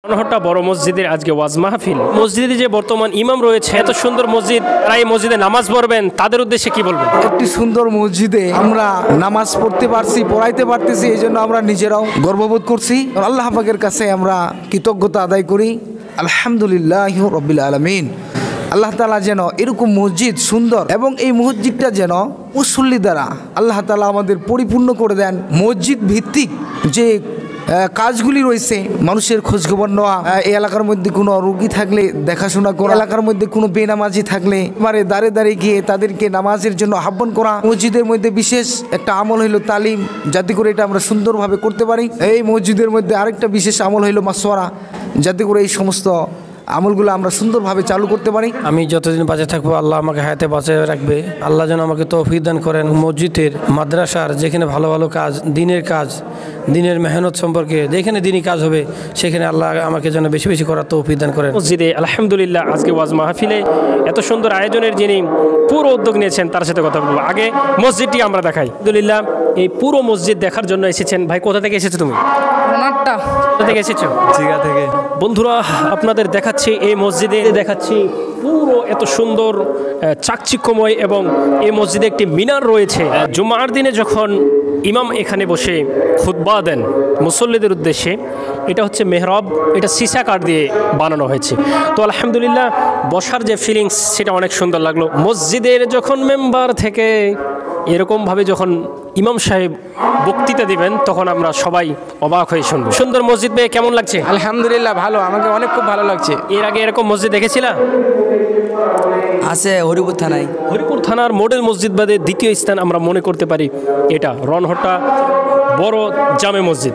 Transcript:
নহট্টা বড় মসজিদের আজকে ওয়াজ মাহফিল। মসজিদে যে বর্তমান ইমাম রয়েছে, এত সুন্দর মসজিদ, তারা এই মসজিদে নামাজ পড়বেন, তাদের উদ্দেশ্যে কি বলবেন? একটি সুন্দর মসজিদে আমরা নামাজ পড়তে পারছি, পড়াইতে পারতেছি, এই জন্য আমরা নিজেরাও গর্ববোধ করছি। আল্লাহ পাকের কাছে আমরা কৃতজ্ঞতা আদায় করি। আলহামদুলিল্লাহ রাব্বিল আলামিন। আল্লাহ তাআলা যেন এরকম মসজিদ সুন্দর এবং এই মসজিদটা যেন মুসল্লি দ্বারা আল্লাহ তাআলা আমাদের পরিপূর্ণ করে দেন। মসজিদ ভিত্তিক যে কাজগুলি রয়েছে, মানুষের খোঁজখবর নেওয়া, এই এলাকার মধ্যে কোনো রোগী থাকলে দেখাশোনা করা, এলাকার মধ্যে কোনো বেনামাজি থাকলে এবারে দাঁড়ে দাঁড়িয়ে গিয়ে তাদেরকে নামাজের জন্য আহ্বান করা। মসজিদের মধ্যে বিশেষ একটা আমল হইল তালিম, যাতে করে এটা আমরা সুন্দরভাবে করতে পারি। এই মসজিদের মধ্যে আরেকটা বিশেষ আমল হইল মাসওয়ারা, যাতে করে এই সমস্ত আমলগুলো আমরা সুন্দরভাবে চালু করতে পারি। আমি যতদিন বাঁচে থাকবো আল্লাহ আমাকে হায়াতে বাঁচিয়ে রাখবে। আল্লাহ যেন আমাকে তৌফিক দান করেন। মসজিদের, মাদ্রাসার যেখানে ভালো ভালো কাজ, দিনের কাজ, দিনের মেহনত সম্পর্কে যেখানে দিনই কাজ হবে, সেখানে আল্লাহ আমাকে যেন বেশি বেশি করার তৌফিক দান করেন। মসজিদে আলহামদুলিল্লাহ আজকে ওয়াজ মাহফিলে এত সুন্দর আয়োজনের যিনি পুরো উদ্যোগ নিয়েছেন, তার সাথে কথা বলবো। আগে মসজিদটি আমরা দেখাই। আলহামদুলিল্লাহ এই পুরো মসজিদ দেখার জন্য এসেছেন। ভাই, কোথা থেকে এসেছো তুমি? কোথা থেকে এসেছো? জিগা থেকে। বন্ধুরা, আপনাদের দেখাচ্ছি এই মসজিদে, দেখাচ্ছি পুরো এত সুন্দর চাকচিক্যময়, এবং এই মসজিদে একটি মিনার রয়েছে। জুমার দিনে যখন ইমাম এখানে বসে খুতবা দেন মুসল্লিদের উদ্দেশ্যে, এটা হচ্ছে মেহরাব, এটা সিসা কাঠ দিয়ে বানানো হয়েছে। তো আলহামদুলিল্লাহ বসার যে ফিলিংস, সেটা অনেক সুন্দর লাগলো। মসজিদের যখন মেম্বার থেকে এরকমভাবে যখন ইমাম সাহেব বক্তৃতা দিবেন, তখন আমরা সবাই অবাক হয়ে শুনবো। সুন্দর মসজিদ পেয়ে কেমন লাগছে? আলহামদুলিল্লাহ ভালো, আমাকে খুব ভালো লাগছে। এর আগে এরকম মসজিদ দেখেছিলা? আছে হরিপুর থানায়। হরিপুর থানার মডেল মসজিদ বাদে দ্বিতীয় স্থান আমরা মনে করতে পারি এটা রনহট্টা বড় জামে মসজিদ।